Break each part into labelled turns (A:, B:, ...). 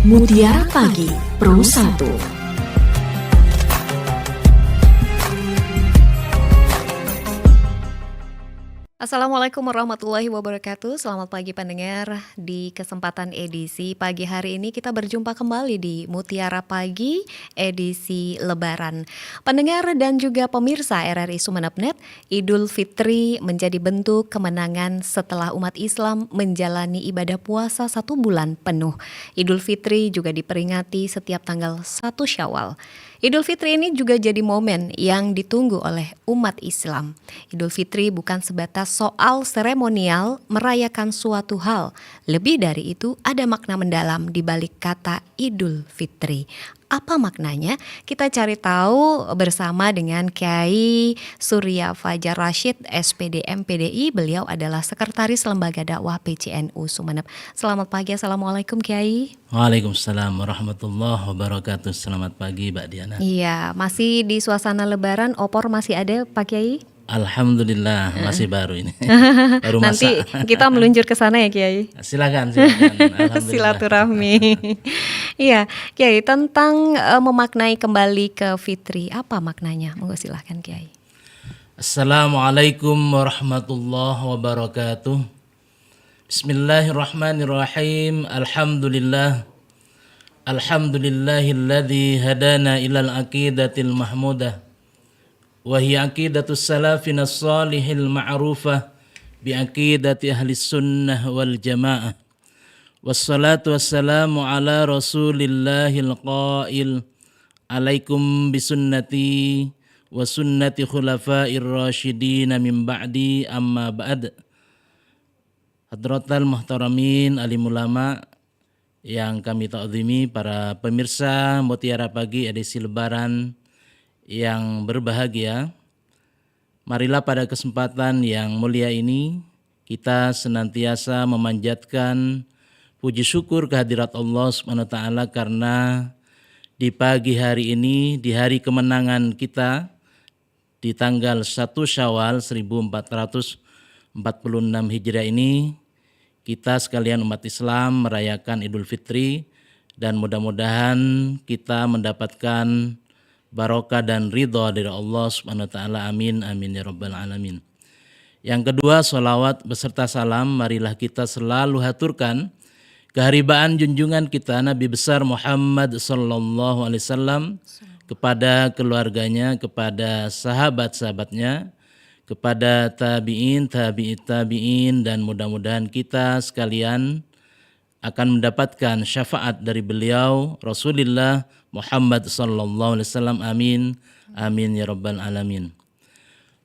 A: Mutiara Pagi Pro 1.
B: Assalamualaikum warahmatullahi wabarakatuh. Selamat pagi pendengar. Di kesempatan edisi pagi hari ini kita berjumpa kembali di Mutiara Pagi edisi Lebaran. Pendengar dan juga pemirsa RRI Sumeneb.net, Idul Fitri menjadi bentuk kemenangan setelah umat Islam menjalani ibadah puasa 1 bulan penuh. Idul Fitri juga diperingati setiap tanggal 1 Syawal. Idul Fitri ini juga jadi momen yang ditunggu oleh umat Islam. Idul Fitri bukan sebatas soal seremonial merayakan suatu hal. Lebih dari itu, ada makna mendalam di balik kata Idul Fitri. Apa maknanya? Kita cari tahu bersama dengan Kiai Surya Fajar Rashid, SPD MPDI. Beliau adalah Sekretaris Lembaga Dakwah PCNU Sumeneb. Selamat pagi, Assalamualaikum Kiai.
C: Waalaikumsalam warahmatullahi wabarakatuh. Selamat pagi Mbak Diana.
B: Iya, masih di suasana Lebaran, opor masih ada Pak Kiai?
C: Alhamdulillah masih baru ini. Baru
B: Nanti
C: masak.
B: kita meluncur ke sana ya Kiai.
C: Silakan. Alhamdulillah.
B: Silaturahmi. Iya, Kiai, tentang memaknai kembali ke Fitri, apa maknanya? Monggo silahkan Kiai.
C: Assalamualaikum warahmatullahi wabarakatuh. Bismillahirrahmanirrahim. Alhamdulillahilladzi hadana ilal aqidatil mahmudah. Wahai aqidatus salafinas salihil ma'rufah bi aqidati ahli sunnah wal jamaah. Wassalatu wassalamu ala rasulillahil qail alaikum bisunnati wa sunnati khulafair rasyidin min ba'di amma ba'd. Hadratal muhtaramin alim ulama yang kami ta'zimi, para pemirsa Mutiara Pagi edisi Lebaran yang berbahagia, marilah pada kesempatan yang mulia ini kita senantiasa memanjatkan puji syukur kehadirat Allah Subhanahu wa taala karena di pagi hari ini, di hari kemenangan kita di tanggal 1 Syawal 1446 Hijriah ini, kita sekalian umat Islam merayakan Idul Fitri, dan mudah-mudahan kita mendapatkan barokah dan ridha dari Allah Subhanahu wa taala. Amin amin ya rabbal alamin. Yang kedua, sholawat beserta salam marilah kita selalu haturkan keharibaan junjungan kita Nabi besar Muhammad sallallahu alaihi wasallam kepada keluarganya, kepada sahabat-sahabatnya, kepada tabi'in, tabi'in, dan mudah-mudahan kita sekalian akan mendapatkan syafaat dari beliau Rasulullah Muhammad sallallahu alaihi wasallam. Amin amin ya rabbal alamin.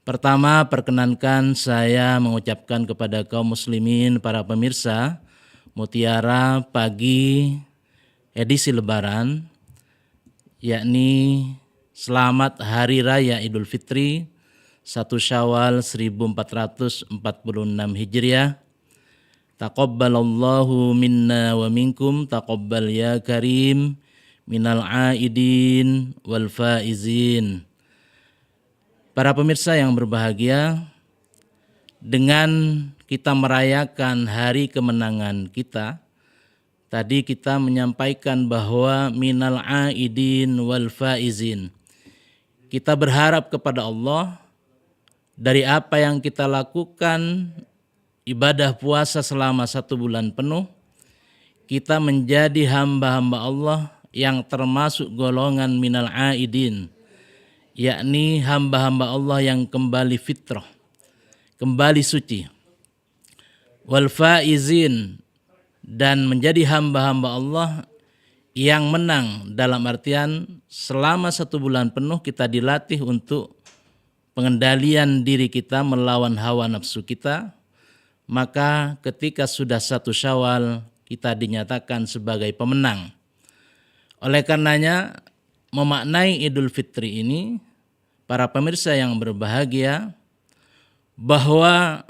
C: Pertama, perkenankan saya mengucapkan kepada kaum muslimin, para pemirsa Mutiara Pagi edisi Lebaran, yakni selamat Hari Raya Idul Fitri 1 Syawal 1446 Hijriah. Taqabbalallahu minna wa minkum, taqabbal ya karim minal aidin wal faizin. Para pemirsa yang berbahagia, dengan kita merayakan hari kemenangan kita, tadi kita menyampaikan bahwa minal aidin wal faizin. Kita berharap kepada Allah dari apa yang kita lakukan, ibadah puasa selama 1 bulan penuh, kita menjadi hamba-hamba Allah yang termasuk golongan minal aidin, yakni hamba-hamba Allah yang kembali fitrah, kembali suci. Wal faizin, dan menjadi hamba-hamba Allah yang menang, dalam artian selama 1 bulan penuh kita dilatih untuk pengendalian diri kita melawan hawa nafsu kita. Maka ketika sudah 1 Syawal kita dinyatakan sebagai pemenang. Oleh karenanya, memaknai Idul Fitri ini, para pemirsa yang berbahagia, bahwa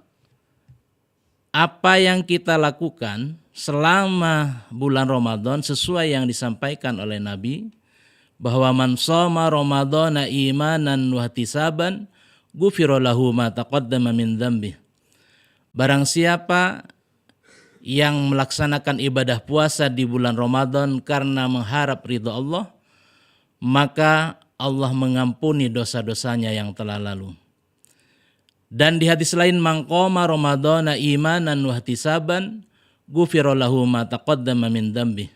C: apa yang kita lakukan selama bulan Ramadan sesuai yang disampaikan oleh Nabi, bahwa man shoma Ramadhana imanan wa ihtisaban ghufira lahu ma taqaddama min dzambi. Barang siapa yang melaksanakan ibadah puasa di bulan Ramadan karena mengharap ridha Allah, maka Allah mengampuni dosa-dosanya yang telah lalu. Dan di hadis lain, man qama ramadhana imanan wa ihtisaban ghufira lahu ma taqaddama min dzambi.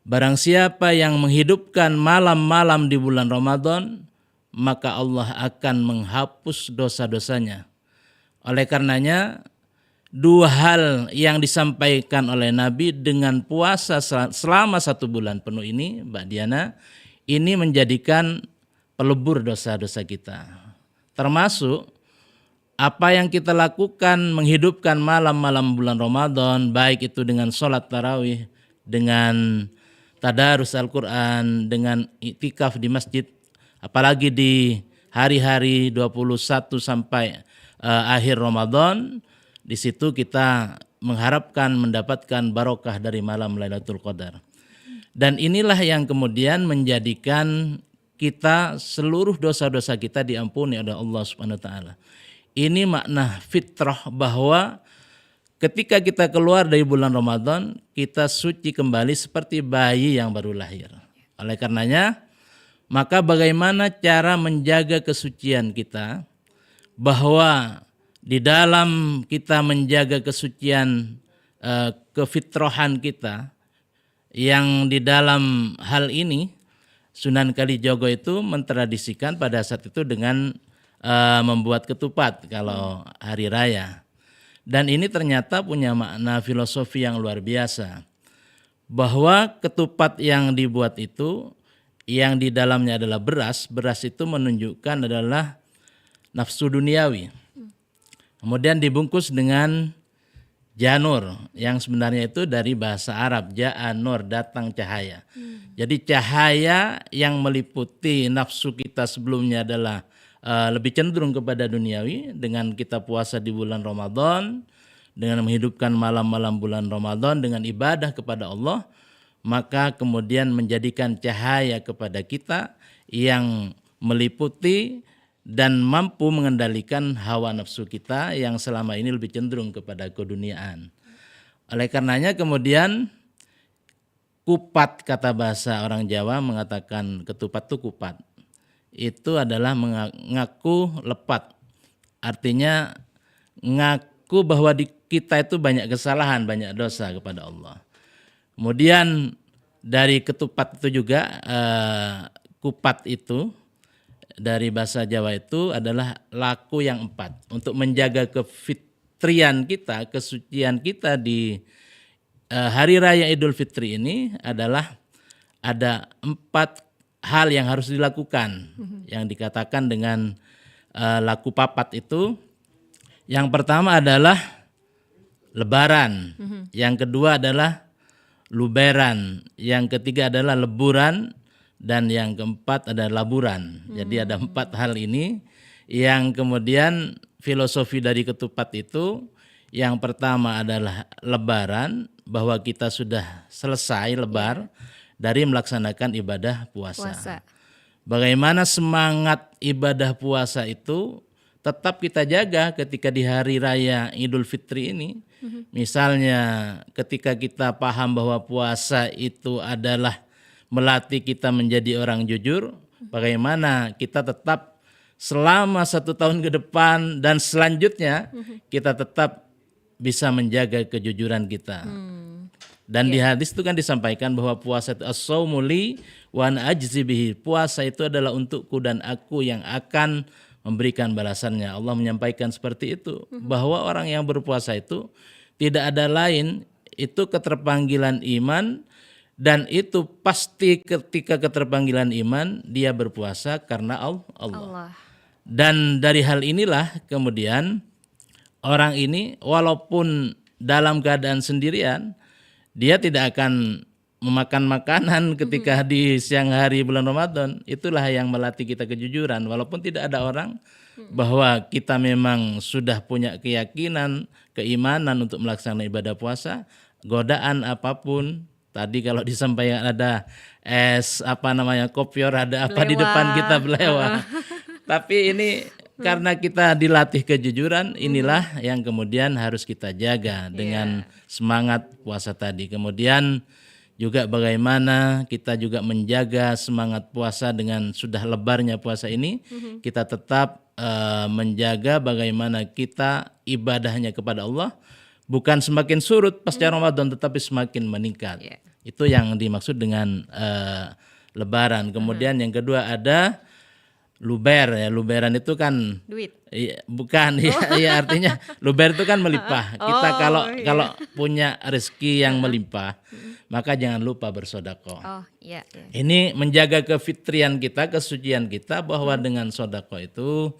C: Barang siapa yang menghidupkan malam-malam di bulan Ramadan, maka Allah akan menghapus dosa-dosanya. Oleh karenanya, dua hal yang disampaikan oleh Nabi dengan puasa selama 1 bulan penuh ini, Mbak Diana, ini menjadikan pelebur dosa-dosa kita. Termasuk apa yang kita lakukan menghidupkan malam-malam bulan Ramadan, baik itu dengan sholat tarawih, dengan tadarus Al-Quran, dengan iktikaf di masjid, apalagi di hari-hari 21 sampai akhir Ramadan, di situ kita mengharapkan mendapatkan barokah dari malam Lailatul Qadar. Dan inilah yang kemudian menjadikan kita seluruh dosa-dosa kita diampuni oleh Allah Subhanahu wa taala. Ini makna fitrah bahwa ketika kita keluar dari bulan Ramadan, kita suci kembali seperti bayi yang baru lahir. Oleh karenanya, maka bagaimana cara menjaga kesucian kita, bahwa di dalam kita menjaga kesucian kefitrahan kita, yang di dalam hal ini Sunan Kalijogo itu mentradisikan pada saat itu dengan membuat ketupat kalau hari raya. Dan ini ternyata punya makna filosofi yang luar biasa, bahwa ketupat yang dibuat itu yang di dalamnya adalah beras itu menunjukkan adalah nafsu duniawi. Kemudian dibungkus dengan janur, yang sebenarnya itu dari bahasa Arab, ja'anur, datang cahaya. Jadi cahaya yang meliputi nafsu kita sebelumnya adalah lebih cenderung kepada duniawi. Dengan kita puasa di bulan Ramadan, dengan menghidupkan malam-malam bulan Ramadan dengan ibadah kepada Allah, maka kemudian menjadikan cahaya kepada kita yang meliputi dan mampu mengendalikan hawa nafsu kita yang selama ini lebih cenderung kepada keduniaan. Oleh karenanya kemudian kupat, kata bahasa orang Jawa mengatakan ketupat itu kupat. Itu adalah mengaku lepat. Artinya ngaku bahwa di kita itu banyak kesalahan, banyak dosa kepada Allah. Kemudian dari ketupat itu juga kupat itu dari bahasa Jawa itu adalah laku yang 4 untuk menjaga kefitrian kita, kesucian kita di hari raya Idul Fitri ini adalah ada 4 hal yang harus dilakukan yang dikatakan dengan laku papat itu. Yang pertama adalah lebaran, yang kedua adalah luberan, yang ketiga adalah leburan, dan yang keempat ada laburan. Jadi ada 4 hal ini yang kemudian filosofi dari ketupat itu. Yang pertama adalah lebaran, bahwa kita sudah selesai lebar dari melaksanakan ibadah puasa. Bagaimana semangat ibadah puasa itu tetap kita jaga ketika di hari raya Idul Fitri ini. Misalnya ketika kita paham bahwa puasa itu adalah melatih kita menjadi orang jujur, bagaimana kita tetap selama 1 tahun ke depan dan selanjutnya kita tetap bisa menjaga kejujuran kita. Dan di hadis itu kan disampaikan bahwa puasa itu as-shaumu li wa ana ajzi bihi. Puasa itu adalah untukku dan aku yang akan memberikan balasannya. Allah menyampaikan seperti itu, bahwa orang yang berpuasa itu tidak ada lain, itu keterpanggilan iman. Dan itu pasti ketika keterpanggilan iman, dia berpuasa karena Allah. Dan dari hal inilah kemudian orang ini walaupun dalam keadaan sendirian, dia tidak akan memakan makanan ketika di siang hari bulan Ramadan. Itulah yang melatih kita kejujuran. Walaupun tidak ada orang, bahwa kita memang sudah punya keyakinan, keimanan untuk melaksanakan ibadah puasa, godaan apapun. Tadi kalau disampaikan ada kopior, ada apa di depan kita belewah. Tapi ini karena kita dilatih kejujuran, inilah yang kemudian harus kita jaga dengan semangat puasa tadi. Kemudian juga bagaimana kita juga menjaga semangat puasa dengan sudah lebarnya puasa ini, kita tetap menjaga bagaimana kita ibadahnya kepada Allah bukan semakin surut pasca Ramadan tetapi semakin meningkat. Itu yang dimaksud dengan lebaran. Kemudian yang kedua ada luber ya. Luberan itu kan
B: Duit.
C: bukan ya artinya luber itu kan melimpah. Kita kalau punya rezeki yang melimpah, maka jangan lupa bersedekah.
B: Oh, iya.
C: Ini menjaga kefitrian kita, kesucian kita bahwa dengan sedekah itu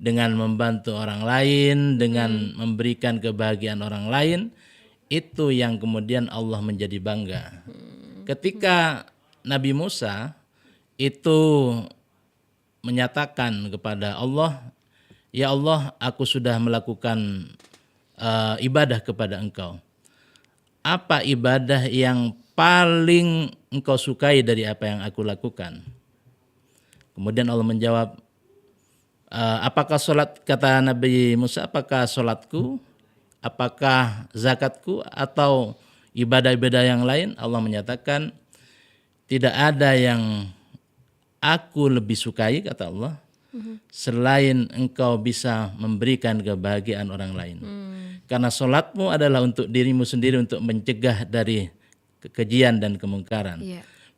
C: dengan membantu orang lain, dengan memberikan kebahagiaan orang lain, itu yang kemudian Allah menjadi bangga. Ketika Nabi Musa itu menyatakan kepada Allah, "Ya Allah, aku sudah melakukan ibadah kepada Engkau. Apa ibadah yang paling Engkau sukai dari apa yang aku lakukan?" Kemudian Allah menjawab, apakah sholat, kata Nabi Musa, apakah sholatku, apakah zakatku, atau ibadah-ibadah yang lain? Allah menyatakan, tidak ada yang aku lebih sukai, kata Allah, selain engkau bisa memberikan kebahagiaan orang lain. Karena sholatmu adalah untuk dirimu sendiri, untuk mencegah dari kekejian dan kemungkaran.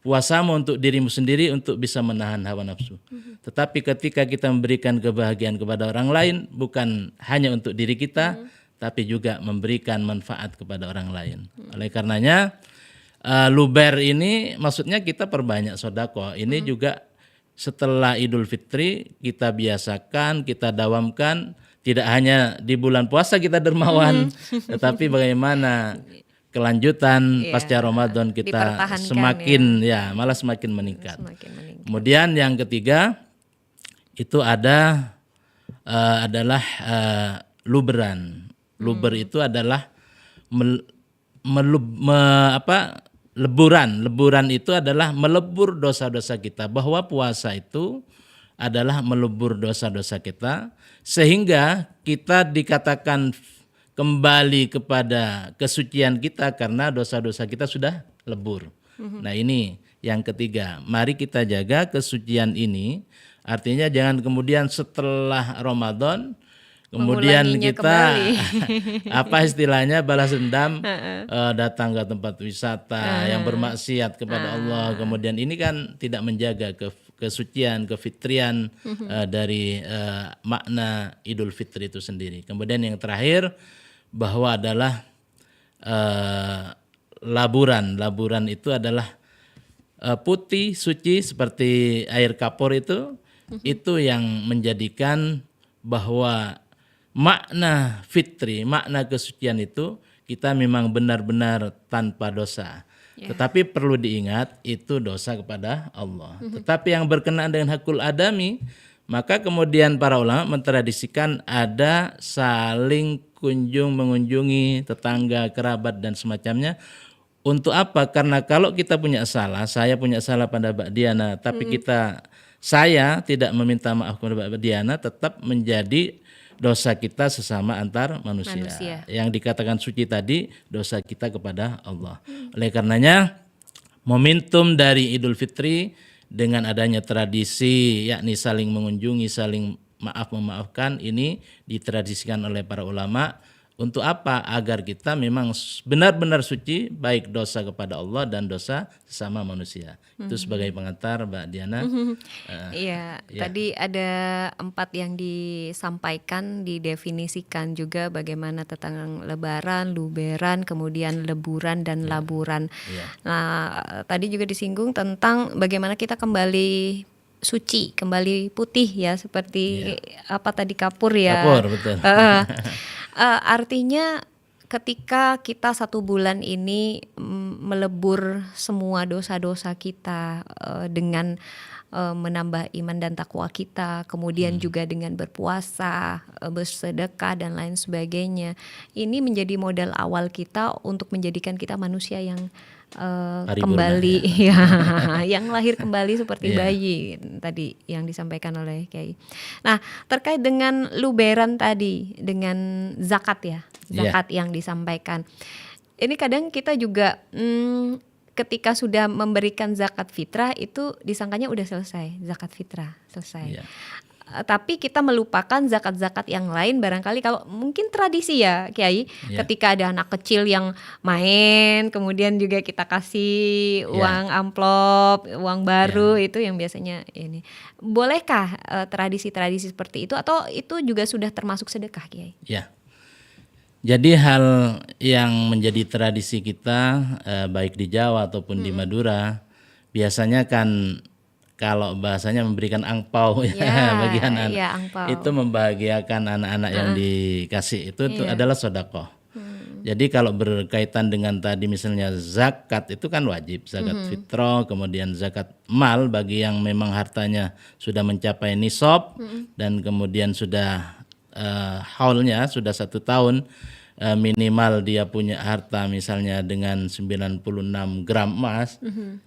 C: Puasamu untuk dirimu sendiri, untuk bisa menahan hawa nafsu. Tetapi ketika kita memberikan kebahagiaan kepada orang lain, bukan hanya untuk diri kita, tapi juga memberikan manfaat kepada orang lain. Oleh karenanya, luber ini maksudnya kita perbanyak sedekah. Ini juga setelah Idul Fitri kita biasakan, kita dawamkan, tidak hanya di bulan puasa kita dermawan, tetapi bagaimana kelanjutan pasca Ramadan kita semakin malah semakin meningkat. Kemudian yang ketiga itu adalah luberan. Luber itu adalah leburan. Leburan itu adalah melebur dosa-dosa kita, bahwa puasa itu adalah melebur dosa-dosa kita sehingga kita dikatakan kembali kepada kesucian kita karena dosa-dosa kita sudah lebur. Nah, ini yang ketiga. Mari kita jaga kesucian ini. Artinya jangan kemudian setelah Ramadan kemudian kita apa istilahnya balas dendam, datang ke tempat wisata yang bermaksiat kepada Allah. Kemudian ini kan tidak menjaga kesucian, kefitrian dari makna Idul Fitri itu sendiri. Kemudian yang terakhir bahwa adalah laburan. Laburan itu adalah putih, suci seperti air kapur itu yang menjadikan bahwa makna fitri, makna kesucian itu kita memang benar-benar tanpa dosa. Tetapi perlu diingat itu dosa kepada Allah. Tetapi yang berkenaan dengan hakul adami, maka kemudian para ulama mentradisikan ada saling mengunjungi tetangga, kerabat dan semacamnya. Untuk apa? Karena kalau kita punya salah, saya punya salah pada Mbak Diana, tapi saya tidak meminta maaf kepada Mbak Diana, tetap menjadi dosa kita sesama antar manusia. Yang dikatakan suci tadi dosa kita kepada Allah. Oleh karenanya momentum dari Idul Fitri dengan adanya tradisi yakni saling mengunjungi, saling memaafkan, ini ditradisikan oleh para ulama. Untuk apa? Agar kita memang benar-benar suci, baik dosa kepada Allah dan dosa sesama manusia. Itu sebagai pengantar, Mbak Diana.
B: Tadi ada 4 yang disampaikan, didefinisikan juga bagaimana tentang lebaran, luberan, kemudian leburan dan laburan. Nah, tadi juga disinggung tentang bagaimana kita kembali suci, kembali putih ya, seperti apa tadi kapur ya.
C: Kapur, betul.
B: Artinya ketika kita 1 bulan ini melebur semua dosa-dosa kita dengan menambah iman dan takwa kita, kemudian juga dengan berpuasa, bersedekah dan lain sebagainya. Ini menjadi modal awal kita untuk menjadikan kita manusia yang
C: Paripurna,
B: kembali ya, yang lahir kembali seperti
C: Iya.
B: bayi tadi yang disampaikan oleh Kiai. Nah, terkait dengan luberan tadi, dengan zakat ya, zakat yang disampaikan. Ini kadang kita juga ketika sudah memberikan zakat fitrah itu disangkanya udah selesai, zakat fitrah selesai.
C: Iya.
B: Tapi kita melupakan zakat-zakat yang lain, barangkali kalau mungkin tradisi ya Kiai,
C: Iya.
B: ketika ada anak kecil yang main kemudian juga kita kasih uang amplop, uang baru, itu yang biasanya ini. Bolehkah tradisi-tradisi seperti itu atau itu juga sudah termasuk sedekah Kiai?
C: Ya. Jadi hal yang menjadi tradisi kita baik di Jawa ataupun di Madura biasanya kan kalau bahasanya memberikan angpau
B: Ya,
C: bagi anak-anak.
B: ya, angpau.
C: Itu membahagiakan anak-anak yang dikasih itu adalah sedekah. Jadi kalau berkaitan dengan tadi misalnya zakat itu kan wajib, zakat fitrah, kemudian zakat mal bagi yang memang hartanya sudah mencapai nisab dan kemudian sudah haulnya sudah 1 tahun, minimal dia punya harta misalnya dengan 96 gram emas,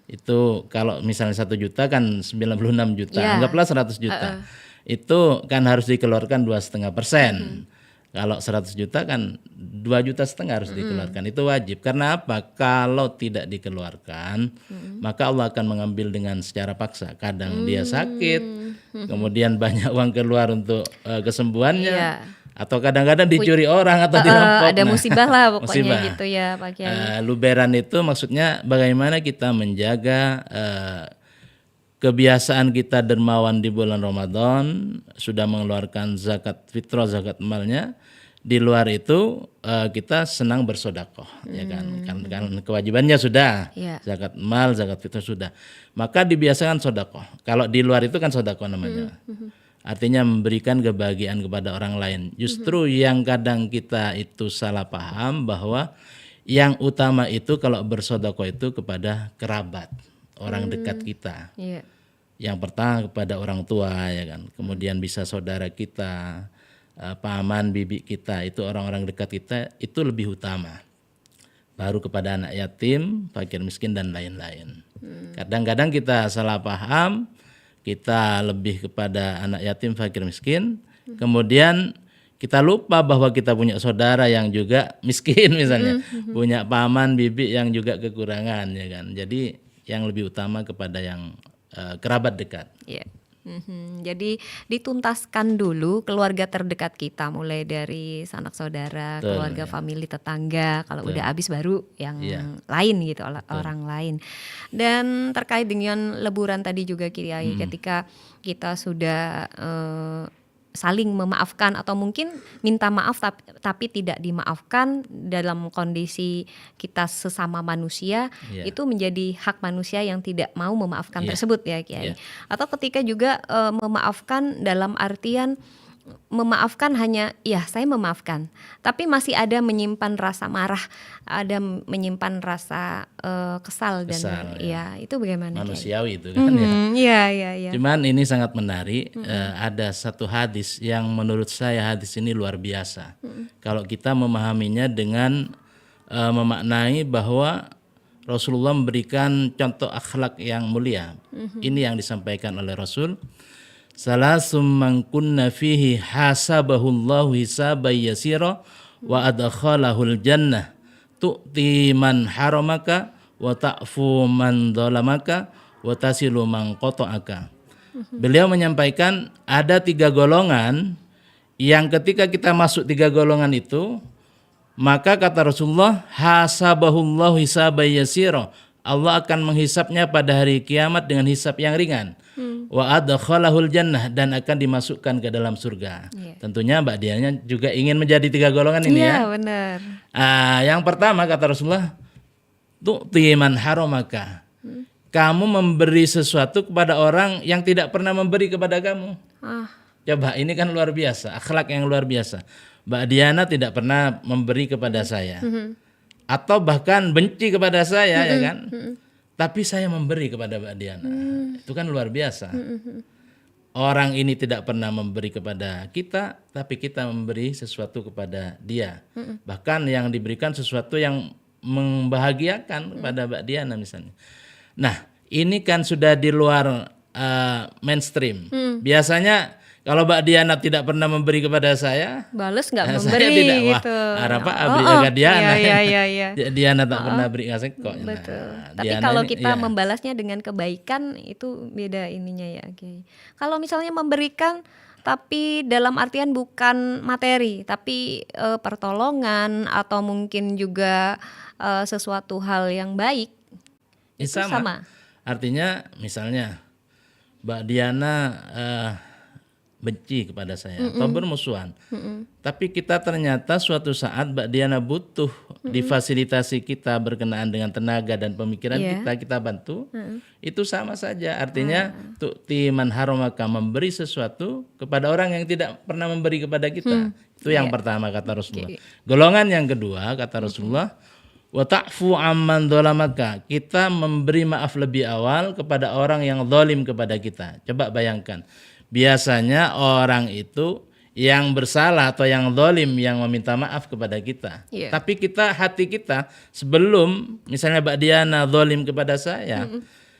C: itu kalau misalnya 1 juta kan 96 juta,
B: Ya.
C: anggaplah 100 juta, itu kan harus dikeluarkan 2,5%. Kalau 100 juta kan 2,5 juta harus dikeluarkan, itu wajib. Karena apa? Kalau tidak dikeluarkan, maka Allah akan mengambil dengan secara paksa. Kadang dia sakit, kemudian banyak uang keluar untuk kesembuhannya,
B: Iya.
C: atau kadang-kadang dicuri orang atau dirampok.
B: Ada
C: Nah,
B: musibah lah pokoknya
C: musibah.
B: gitu ya Pak Kiai.
C: Luberan itu maksudnya bagaimana kita menjaga kebiasaan kita dermawan di bulan Ramadan, sudah mengeluarkan zakat fitrah, zakat malnya. Di luar itu kita senang bersedekah, ya kan? Kan kewajibannya sudah,
B: Iya.
C: zakat mal, zakat fitrah sudah. Maka dibiasakan sedekah. Kalau di luar itu kan sedekah namanya. Artinya memberikan kebahagiaan kepada orang lain. Justru yang kadang kita itu salah paham bahwa yang utama itu kalau bersedekah itu kepada kerabat, orang dekat kita.
B: Iya.
C: Yang pertama kepada orang tua, ya kan. Kemudian bisa saudara kita, paman, bibi kita, itu orang-orang dekat kita itu lebih utama. Baru kepada anak yatim, fakir miskin dan lain-lain. Kadang-kadang kita salah paham, kita lebih kepada anak yatim, fakir miskin, kemudian kita lupa bahwa kita punya saudara yang juga miskin misalnya, punya paman, bibi yang juga kekurangan, ya kan. Jadi yang lebih utama kepada yang kerabat dekat.
B: Iya. Jadi dituntaskan dulu keluarga terdekat kita, mulai dari sanak saudara,
C: Betul,
B: keluarga,
C: ya.
B: famili, tetangga. Kalau udah habis baru yang
C: Iya.
B: lain gitu, orang lain. Dan terkait dengan leburan tadi juga Kiai, ketika kita sudah saling memaafkan atau mungkin minta maaf tapi tidak dimaafkan dalam kondisi kita sesama manusia,
C: Iya.
B: itu menjadi hak manusia yang tidak mau memaafkan
C: Iya.
B: tersebut ya Kiai.
C: Iya.
B: Atau ketika juga memaafkan dalam artian memaafkan hanya ya saya memaafkan, tapi masih ada menyimpan rasa marah, ada menyimpan rasa kesal dan
C: Kesal,
B: ya itu bagaimana Kiai?
C: Manusiawi itu kan ya.
B: Iya.
C: Cuman ini sangat menarik. Ada satu hadis yang menurut saya hadis ini luar biasa. Kalau kita memahaminya dengan memaknai bahwa Rasulullah memberikan contoh akhlak yang mulia. Ini yang disampaikan oleh Rasul. Salasum man kunna fihi hasabahullahu hisaban yasira wa adkhalahul jannah tu'ti man haramaka wa ta'fu man dhalamaka wa tasilu man qata'aka. Beliau menyampaikan ada 3 golongan yang ketika kita masuk 3 golongan itu, maka kata Rasulullah, hasabahullahu hisaban yasira. Allah akan menghisapnya pada hari kiamat dengan hisap yang ringan. Wa adkhalahul jannah, dan akan dimasukkan ke dalam surga. Tentunya Mbak Dianya juga ingin menjadi 3 golongan ini ya.
B: Iya benar.
C: Yang pertama kata Rasulullah, tu'ti man haramaka. Kamu memberi sesuatu kepada orang yang tidak pernah memberi kepada kamu. Coba, ini kan luar biasa, akhlak yang luar biasa. Mbak Diana tidak pernah memberi kepada saya. Atau bahkan benci kepada saya, ya kan? tapi saya memberi kepada Mbak Diana. Itu kan luar biasa. Orang ini tidak pernah memberi kepada kita, tapi kita memberi sesuatu kepada dia. Bahkan yang diberikan sesuatu yang membahagiakan kepada Mbak Diana misalnya. Nah, ini kan sudah di luar mainstream. Biasanya kalau Mbak Diana tidak pernah memberi kepada saya,
B: Bales nggak
C: saya
B: memberi
C: tidak. Wah,
B: gitu.
C: apa beri ke Diana?
B: Iya.
C: Diana tak pernah beri kasih kok.
B: Betul.
C: Nah,
B: Tapi
C: Diana
B: kalau
C: ini,
B: kita
C: iya.
B: membalasnya dengan kebaikan itu beda ininya ya. Oke. Kalau misalnya memberikan tapi dalam artian bukan materi, tapi pertolongan atau mungkin juga sesuatu hal yang baik,
C: Ya,
B: itu sama.
C: Artinya misalnya Mbak Diana benci kepada saya atau bermusuhan. Tapi kita ternyata suatu saat Mbak Diana butuh difasilitasi kita berkenaan dengan tenaga dan pemikiran kita bantu. Itu sama saja. Artinya tu'ti man haramaka, memberi sesuatu kepada orang yang tidak pernah memberi kepada kita. Itu yang pertama kata Rasulullah. Golongan yang kedua kata Rasulullah, wa ta'fu amman dzalamaka, kita memberi maaf lebih awal kepada orang yang zalim kepada kita. Coba bayangkan, biasanya orang itu yang bersalah atau yang zalim yang meminta maaf kepada kita. Tapi hati kita sebelum misalnya Mbak Diana zalim kepada saya,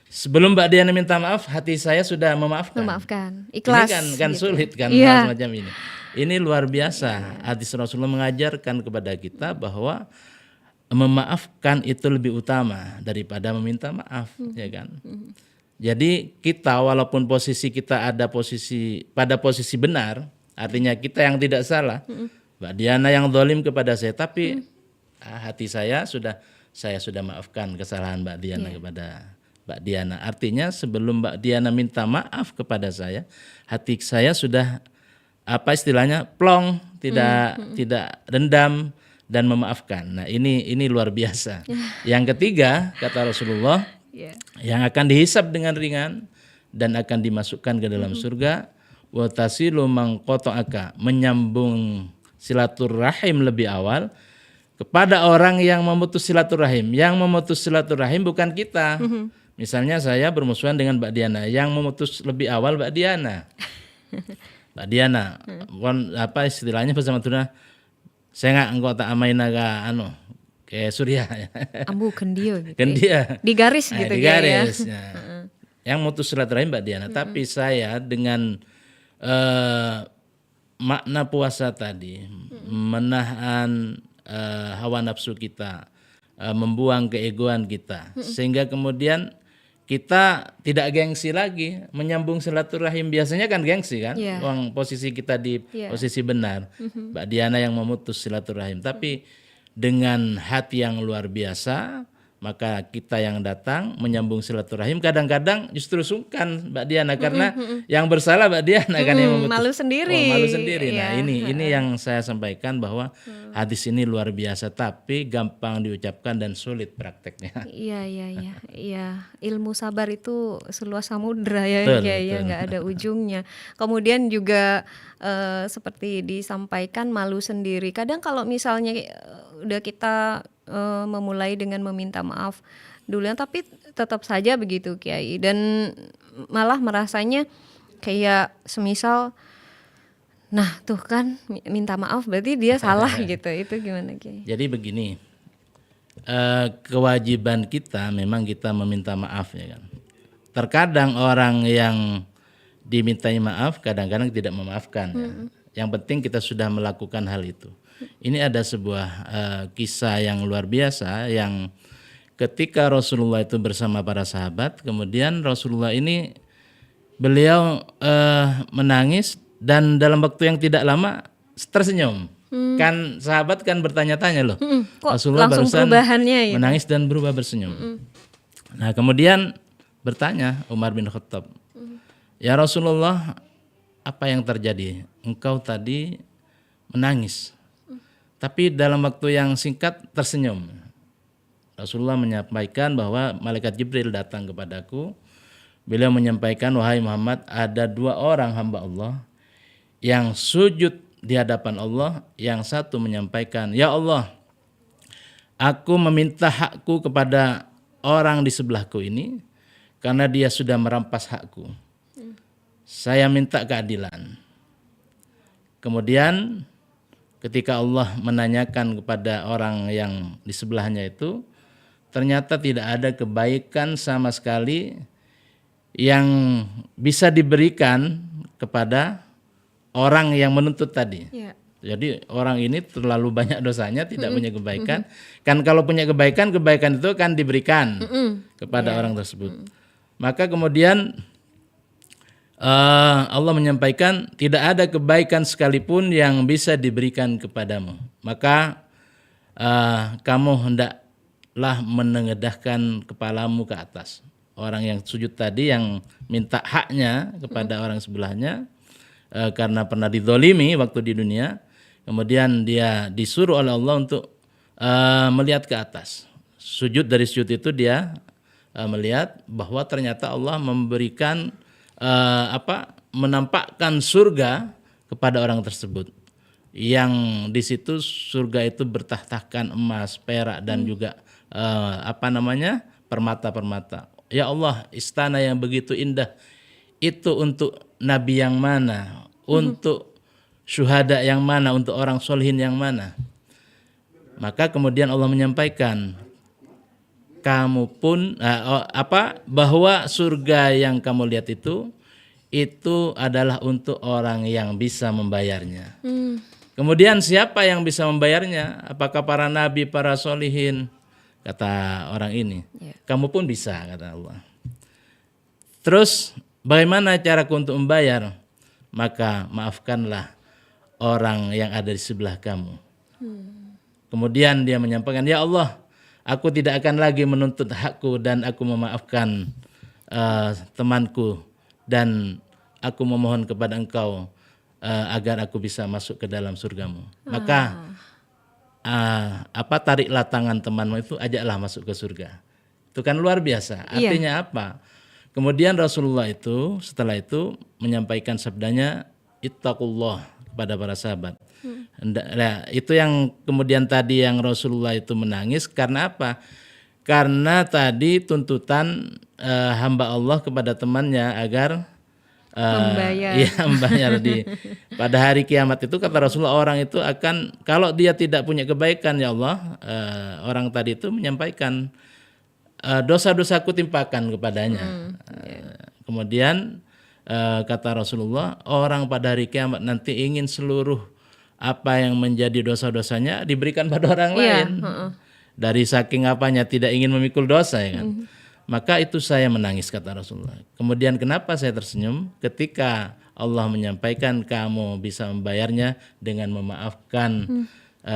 C: sebelum Mbak Diana minta maaf, hati saya sudah memaafkan.
B: Ikhlas.
C: Ini kan
B: gitu.
C: sulit kan hal semacam ini. Ini luar biasa. Hadis Rasulullah mengajarkan kepada kita bahwa memaafkan itu lebih utama daripada meminta maaf, ya kan? Jadi kita walaupun posisi kita ada pada posisi benar, artinya kita yang tidak salah, Mbak Diana yang zalim kepada saya, tapi hati saya sudah maafkan kesalahan Mbak Diana kepada Mbak Diana. Artinya sebelum Mbak Diana minta maaf kepada saya, hati saya sudah istilahnya plong, tidak dendam dan memaafkan. Nah, ini luar biasa. Yang ketiga kata Rasulullah, yang akan dihisab dengan ringan dan akan dimasukkan ke dalam surga, wa tasilu man qata'aka, menyambung silaturahim lebih awal kepada orang yang memutus silaturahim. Yang memutus silaturahim bukan kita. Misalnya saya bermusuhan dengan Mbak Diana, yang memutus lebih awal Mbak Diana. Mbak Diana, apa istilahnya bersama Tuna? Saya nggak engkau tak amain naga kayak Surya.
B: Ambu kendio gitu.
C: Kendia.
B: Di garis gitu
C: Di
B: ya.
C: garis. Yang mutus silaturahim Mbak Diana. Tapi saya dengan makna puasa tadi, menahan hawa nafsu kita, membuang keegoan kita, sehingga kemudian kita tidak gengsi lagi menyambung silaturahim. Biasanya kan gengsi kan, uang posisi kita di posisi benar. Mbak Diana yang memutus silaturahim, tapi dengan hati yang luar biasa, maka kita yang datang menyambung silaturahim. Kadang-kadang justru sungkan Mbak Diana karena yang bersalah Mbak Diana kan yang memutus.
B: Malu sendiri.
C: Malu sendiri. Nah, ini yang saya sampaikan bahwa hadis ini luar biasa, tapi gampang diucapkan dan sulit prakteknya.
B: Iya. Ilmu sabar itu seluas samudra ya,
C: Betul.
B: nggak ada ujungnya. Kemudian juga seperti disampaikan malu sendiri. Kadang kalau misalnya udah kita memulai dengan meminta maaf duluan, tapi tetap saja begitu Kiai, dan malah merasanya kayak semisal, nah tuh kan minta maaf berarti dia salah gitu. Itu gimana Kiai?
C: Jadi begini, kewajiban kita memang kita meminta maaf ya kan. Terkadang orang yang dimintai maaf kadang-kadang tidak memaafkan ya. Yang penting kita sudah melakukan hal itu. Ini ada sebuah kisah yang luar biasa yang ketika Rasulullah itu bersama para sahabat, kemudian Rasulullah ini beliau menangis dan dalam waktu yang tidak lama tersenyum. Kan sahabat kan bertanya-tanya loh,
B: kok
C: Rasulullah
B: langsung
C: barusan
B: perubahannya gitu?
C: menangis dan berubah bersenyum. Nah kemudian bertanya Umar bin Khattab, ya Rasulullah, apa yang terjadi? Engkau tadi menangis, tapi dalam waktu yang singkat tersenyum. Rasulullah menyampaikan bahwa malaikat Jibril datang kepadaku. Beliau menyampaikan, wahai Muhammad, ada 2 orang hamba Allah yang sujud di hadapan Allah. Yang satu menyampaikan, ya Allah, aku meminta hakku kepada orang di sebelahku ini karena dia sudah merampas hakku. Saya minta keadilan. Kemudian ketika Allah menanyakan kepada orang yang di sebelahnya itu, ternyata tidak ada kebaikan sama sekali yang bisa diberikan kepada orang yang menuntut tadi.
B: Ya.
C: Jadi orang ini terlalu banyak dosanya, tidak punya kebaikan. Kan kalau punya kebaikan, kebaikan itu kan diberikan kepada orang tersebut. Maka kemudian Allah menyampaikan tidak ada kebaikan sekalipun yang bisa diberikan kepadamu. Maka kamu hendaklah menengadahkan kepalamu ke atas. Orang yang sujud tadi yang minta haknya kepada orang sebelahnya karena pernah dizalimi waktu di dunia, kemudian dia disuruh oleh Allah untuk melihat ke atas. Sujud, dari sujud itu dia melihat bahwa ternyata Allah memberikan menampakkan surga kepada orang tersebut. Yang di situ surga itu bertahtakan emas, perak dan juga permata-permata. Ya Allah, istana yang begitu indah itu untuk nabi yang mana? Untuk syuhada yang mana? Untuk orang solihin yang mana? Maka kemudian Allah menyampaikan, kamu pun bahwa surga yang kamu lihat itu adalah untuk orang yang bisa membayarnya. Kemudian siapa yang bisa membayarnya? Apakah para nabi, para solihin? Kata orang ini. Kamu pun bisa, kata Allah. Terus bagaimana caraku untuk membayar? Maka maafkanlah orang yang ada di sebelah kamu. Kemudian dia menyampaikan, ya Allah, aku tidak akan lagi menuntut hakku dan aku memaafkan temanku dan aku memohon kepada Engkau agar aku bisa masuk ke dalam surgamu. Maka tariklah tangan temanmu itu, ajaklah masuk ke surga. Itu kan luar biasa. Artinya apa? Kemudian Rasulullah itu setelah itu menyampaikan sabdanya, ittaqullah, kepada para sahabat. Nah, itu yang kemudian tadi yang Rasulullah itu menangis karena apa? Karena tadi tuntutan hamba Allah kepada temannya agar membayar pada hari kiamat itu, kata Rasulullah, orang itu akan, kalau dia tidak punya kebaikan, ya Allah, orang tadi itu menyampaikan dosa-dosaku timpakan kepadanya. Kemudian kata Rasulullah, orang pada hari kiamat nanti ingin seluruh apa yang menjadi dosa-dosanya diberikan pada orang lain. Dari saking apanya tidak ingin memikul dosa, ya kan. Maka itu saya menangis, kata Rasulullah. Kemudian kenapa saya tersenyum? Ketika Allah menyampaikan kamu bisa membayarnya dengan memaafkan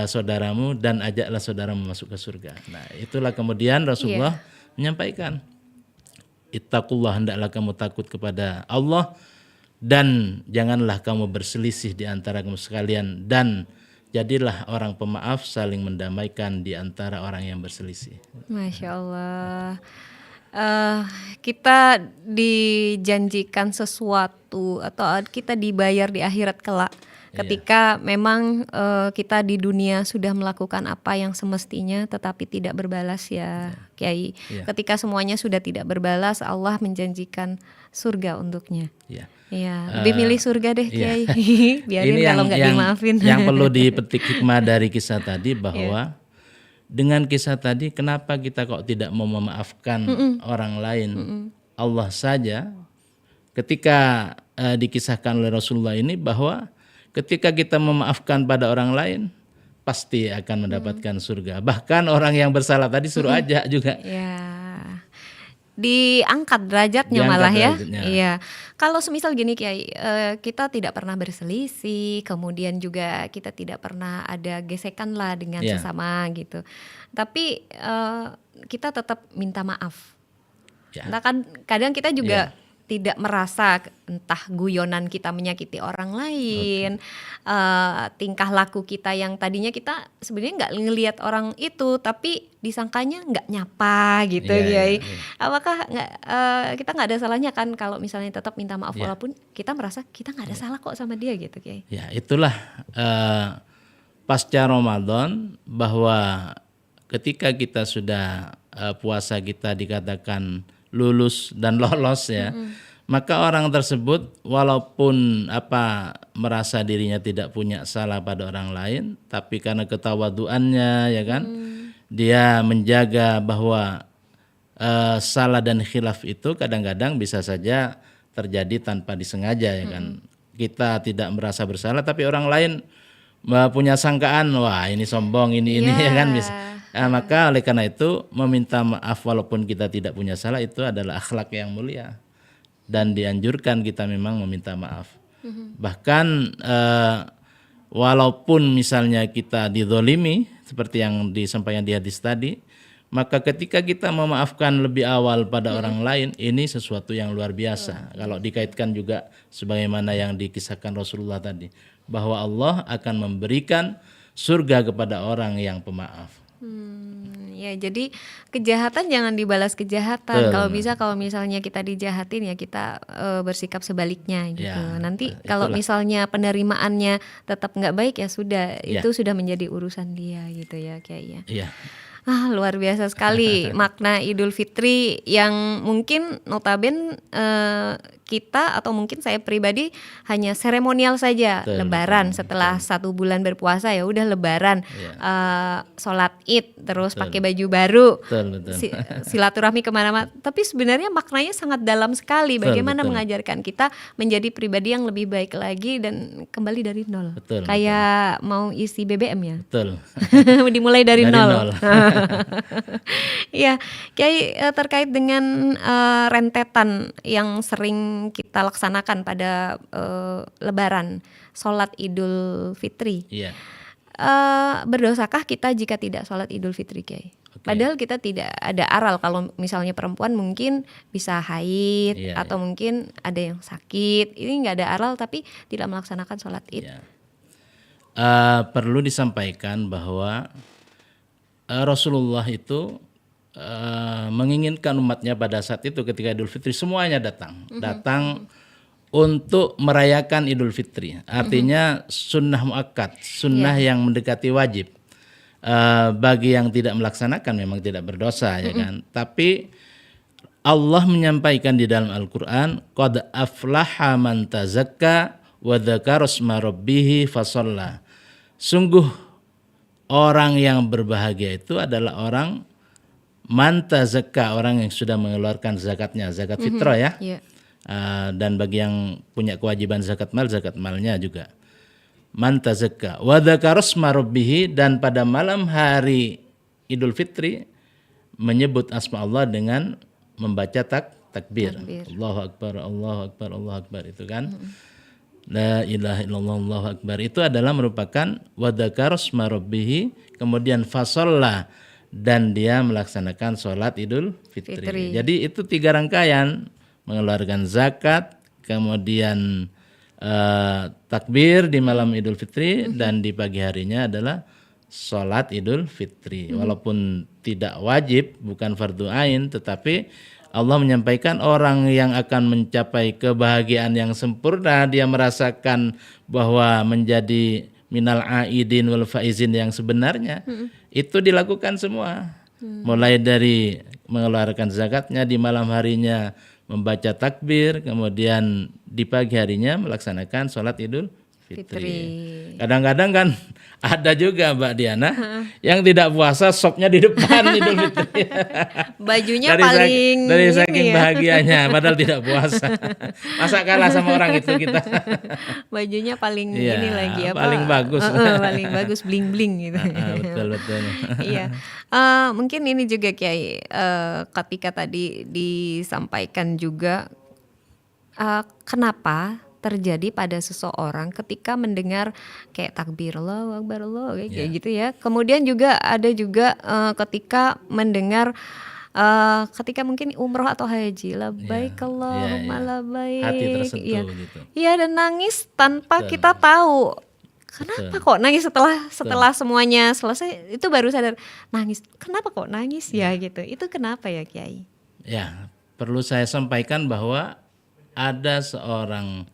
C: saudaramu dan ajaklah saudaramu masuk ke surga. Nah, itulah kemudian Rasulullah menyampaikan, ittaqullah, hendaklah kamu takut kepada Allah dan janganlah kamu berselisih di antara kamu sekalian, dan jadilah orang pemaaf, saling mendamaikan di antara orang yang berselisih.
B: Masya Allah. Kita dijanjikan sesuatu atau kita dibayar di akhirat kelak ketika memang kita di dunia sudah melakukan apa yang semestinya tetapi tidak berbalas, ya Kiai. Ketika semuanya sudah tidak berbalas, Allah menjanjikan surga untuknya. Lebih milih surga deh, Kiai. Biarin
C: ini
B: kalau nggak dimaafin.
C: Yang perlu dipetik hikmah dari kisah tadi bahwa dengan kisah tadi, kenapa kita kok tidak mau memaafkan orang lain? Allah saja ketika dikisahkan oleh Rasulullah ini bahwa ketika kita memaafkan pada orang lain, pasti akan mendapatkan surga. Bahkan orang yang bersalah tadi suruh ajak juga.
B: Diangkat derajatnya malah
C: derajatnya.
B: Iya. Kalau semisal gini Kiai, kita tidak pernah berselisih, kemudian juga kita tidak pernah ada gesekan lah dengan sesama gitu. Tapi kita tetap minta maaf. Nah kan kadang kita juga tidak merasa entah guyonan kita menyakiti orang lain, tingkah laku kita yang tadinya kita sebenarnya nggak ngelihat orang itu, tapi disangkanya nggak nyapa gitu, Kiai. Apakah kita nggak ada salahnya kan kalau misalnya tetap minta maaf walaupun kita merasa kita nggak ada salah kok sama dia gitu, Kiai?
C: Ya itulah pasca Ramadan, bahwa ketika kita sudah puasa kita dikatakan lulus dan lolos ya, maka orang tersebut walaupun merasa dirinya tidak punya salah pada orang lain, tapi karena ketawaduannya ya kan, dia menjaga bahwa salah dan khilaf itu kadang-kadang bisa saja terjadi tanpa disengaja ya kan. Kita tidak merasa bersalah tapi orang lain punya sangkaan, wah ini sombong, ini ya kan bisa. Maka oleh karena itu meminta maaf walaupun kita tidak punya salah itu adalah akhlak yang mulia dan dianjurkan kita memang meminta maaf. Bahkan walaupun misalnya kita dizolimi seperti yang disampaikan di hadis tadi, maka ketika kita memaafkan lebih awal pada orang lain, ini sesuatu yang luar biasa. Kalau dikaitkan juga sebagaimana yang dikisahkan Rasulullah tadi, bahwa Allah akan memberikan surga kepada orang yang pemaaf.
B: Ya, jadi kejahatan jangan dibalas kejahatan. Kalau bisa, kalau misalnya kita dijahatin ya kita bersikap sebaliknya gitu.
C: Ya,
B: Nanti kalau misalnya penerimaannya tetap nggak baik ya sudah, itu sudah menjadi urusan dia gitu ya Kiai ya.
C: Iya.
B: Luar biasa sekali makna Idul Fitri yang mungkin notaben kita atau mungkin saya pribadi hanya seremonial saja. Lebaran setelah 1 bulan berpuasa ya udah Lebaran, sholat Id terus pakai baju baru, silaturahmi kemana-mana. Tapi sebenarnya maknanya sangat dalam sekali. Bagaimana mengajarkan kita menjadi pribadi yang lebih baik lagi dan kembali dari nol. Kayak mau isi BBM ya. Dimulai dari nol. Ya, Kiai, terkait dengan rentetan yang sering kita laksanakan pada Lebaran, sholat Idul Fitri.
C: Iya.
B: Berdosakah kita jika tidak sholat Idul Fitri, Kiai? Padahal kita tidak ada aral. Kalau misalnya perempuan mungkin bisa haid atau mungkin ada yang sakit. Ini nggak ada aral tapi tidak melaksanakan sholat Id.
C: Perlu disampaikan bahwa Rasulullah itu menginginkan umatnya pada saat itu ketika Idul Fitri semuanya datang untuk merayakan Idul Fitri. Artinya sunnah muakkad, sunnah yang mendekati wajib. Bagi yang tidak melaksanakan memang tidak berdosa ya kan. Tapi Allah menyampaikan di dalam Al-Qur'an, qad aflaha man tazakka wa dzakara isma rabbih fasalla. Sungguh orang yang berbahagia itu adalah orang manta zakka, orang yang sudah mengeluarkan zakatnya, zakat fitrah ya. Dan bagi yang punya kewajiban zakat malnya juga. Manta zakka wa dzakara isma rabbih, dan pada malam hari Idul Fitri menyebut asma Allah dengan membaca takbir. Allahu akbar, Allahu akbar, Allahu akbar itu kan. La ilaha illallah Allahu akbar itu adalah merupakan wa dzakara isma rabbih, kemudian fasalla, dan dia melaksanakan sholat Idul Fitri. Jadi itu 3 rangkaian, mengeluarkan zakat, kemudian takbir di malam Idul Fitri, dan di pagi harinya adalah sholat Idul Fitri. Walaupun tidak wajib, bukan fardu ain, tetapi Allah menyampaikan orang yang akan mencapai kebahagiaan yang sempurna, dia merasakan bahwa menjadi minal aidin wal faizin yang sebenarnya, itu dilakukan semua. Mulai dari mengeluarkan zakatnya, di malam harinya membaca takbir, kemudian di pagi harinya melaksanakan sholat Idul Fitri. Kadang-kadang kan ada juga Mbak Diana yang tidak puasa sopnya di depan Idul Fitri.
B: Bajunya dari
C: saking bahagianya padahal tidak puasa. Masa kalah sama orang itu kita.
B: Bajunya paling ini lagi apa?
C: Paling bagus.
B: Paling bagus bling-bling gitu.
C: Betul.
B: Iya. Mungkin ini juga Kiai, ketika tadi disampaikan juga kenapa terjadi pada seseorang ketika mendengar kayak takbir Allahu Akbar kayak gitu ya. Kemudian juga ada juga ketika mendengar ketika mungkin umroh atau haji, labbaik Allahumma labbaik.
C: Hati tersentuh gitu.
B: Iya, dan nangis tanpa kita tahu. Kenapa kok nangis setelah semuanya selesai, itu baru sadar nangis. Kenapa kok nangis ya gitu. Itu kenapa ya Kiai?
C: Ya, perlu saya sampaikan bahwa ada seorang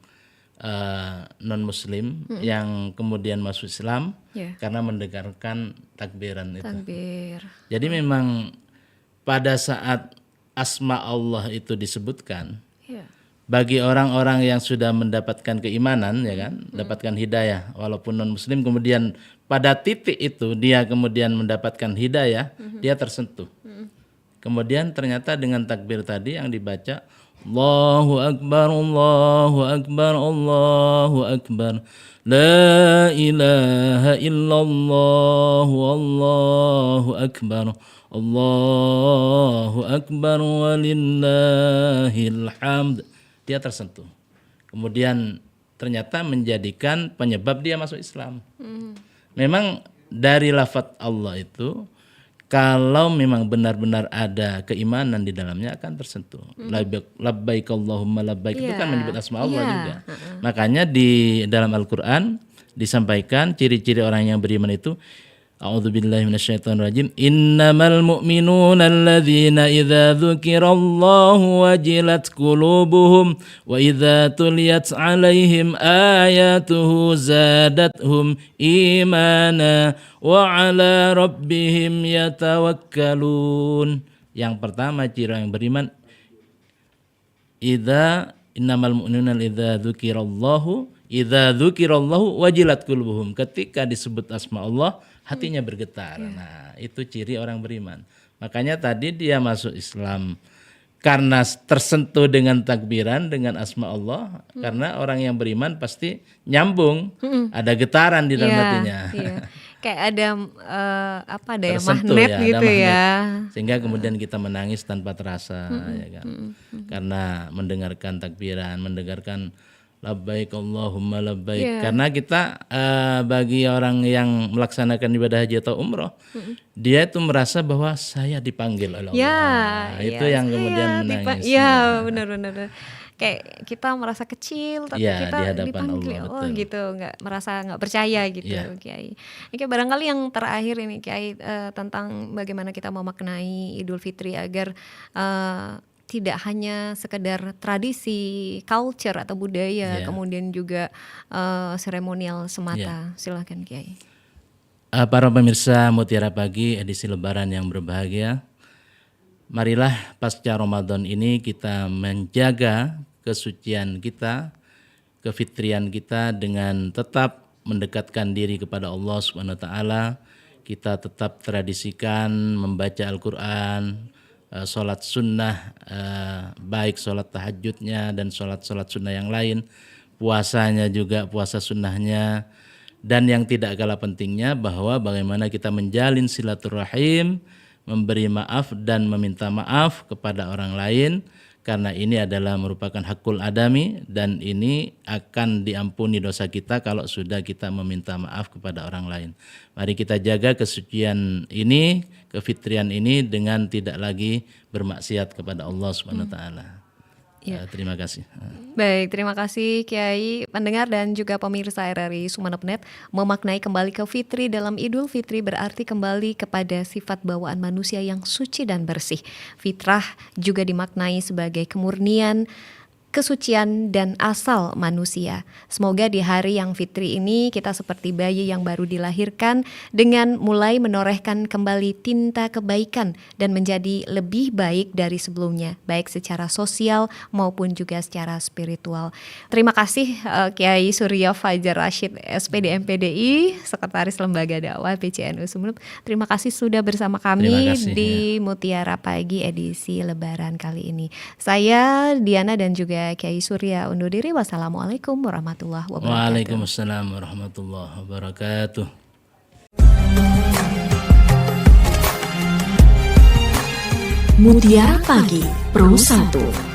C: non muslim yang kemudian masuk Islam karena mendengarkan takbiran itu. Jadi memang pada saat asma Allah itu disebutkan,
B: Ya.
C: bagi orang-orang yang sudah mendapatkan keimanan, ya kan, dapatkan hidayah walaupun non muslim, kemudian pada titik itu dia kemudian mendapatkan hidayah, dia tersentuh. Kemudian ternyata dengan takbir tadi yang dibaca, Allahu Akbar, Allahu Akbar, Allahu Akbar, La ilaha illallah, Allahu Akbar, Allahu Akbar, walillahil hamd. Dia tersentuh. Kemudian ternyata menjadikan penyebab dia masuk Islam. Memang dari lafaz Allah itu, kalau memang benar-benar ada keimanan di dalamnya akan tersentuh. Labbaik Allahumma labbaik itu kan menyebut asma Allah juga. Makanya di dalam Al-Qur'an disampaikan ciri-ciri orang yang beriman itu, A'udzubillahi minasyaitonirrajim. Innamal mu'minuna alladzina idza dzukirallahu wajilat qulubuhum wa idza tuliyat 'alaihim ayatuhu zadathum imana wa 'ala rabbihim yatawakkalun. Yang pertama ciri orang yang beriman, innamal mu'minuna idza dzukirallahu wajilat qulubuhum. Ketika disebut asma Allah, hatinya bergetar. Nah, itu ciri orang beriman. Makanya tadi dia masuk Islam karena tersentuh dengan takbiran, dengan asma Allah. Karena orang yang beriman pasti nyambung, ada getaran di dalam hatinya.
B: Iya. Kayak ada ya,
C: Tersentuh
B: magnet
C: ya, ada
B: gitu
C: magnet.
B: ya.
C: Sehingga kemudian kita menangis tanpa terasa, ya kan? Karena mendengarkan takbiran, mendengarkan labbaik Allahumma labbaik. Karena kita bagi orang yang melaksanakan ibadah haji atau umroh, dia itu merasa bahwa saya dipanggil oleh Allah. Itu yang kemudian menangis.
B: Iya, benar-benar. Kayak kita merasa kecil tapi
C: Iya,
B: kita
C: di hadapan
B: dipanggil
C: Allah,
B: oh
C: betul.
B: gitu, nggak percaya gitu,
C: Iya.
B: Kiai. Oke, barangkali yang terakhir ini Kiai, tentang bagaimana kita memaknai Idul Fitri agar tidak hanya sekedar tradisi, culture atau budaya, kemudian juga seremonial semata. Silakan Kiai.
C: Para pemirsa Mutiara Pagi edisi Lebaran yang berbahagia, marilah pasca Ramadan ini kita menjaga kesucian kita, kefitrian kita dengan tetap mendekatkan diri kepada Allah Subhanahu wa taala. Kita tetap tradisikan membaca Al-Qur'an, sholat sunnah, baik sholat tahajudnya dan sholat sunnah yang lain, puasanya juga puasa sunnahnya, dan yang tidak kalah pentingnya bahwa bagaimana kita menjalin silaturahim, memberi maaf dan meminta maaf kepada orang lain, karena ini adalah merupakan hakul adami dan ini akan diampuni dosa kita kalau sudah kita meminta maaf kepada orang lain. Mari kita jaga kesucian ini, kefitrian ini dengan tidak lagi bermaksiat kepada Allah Subhanahu wa taala. Terima kasih.
B: Baik, terima kasih Kiai. Pendengar dan juga pemirsa RRI Sumeneb.net, memaknai kembali ke Fitri dalam Idul Fitri berarti kembali kepada sifat bawaan manusia yang suci dan bersih. Fitrah juga dimaknai sebagai kemurnian, kesucian dan asal manusia. Semoga di hari yang fitri ini kita seperti bayi yang baru dilahirkan dengan mulai menorehkan kembali tinta kebaikan dan menjadi lebih baik dari sebelumnya, baik secara sosial maupun juga secara spiritual. Terima kasih Kiai Surya Fajar Rashid, SPD MPDI, Sekretaris Lembaga Dakwah PCNU Sumeneb. Terima kasih sudah bersama kami di Mutiara Pagi edisi Lebaran kali ini. Saya Diana dan juga Kiai Surya undur diri. Wassalamualaikum warahmatullahi wabarakatuh.
C: Waalaikumsalam warahmatullahi wabarakatuh.
A: Mutiara Pagi Pro 1.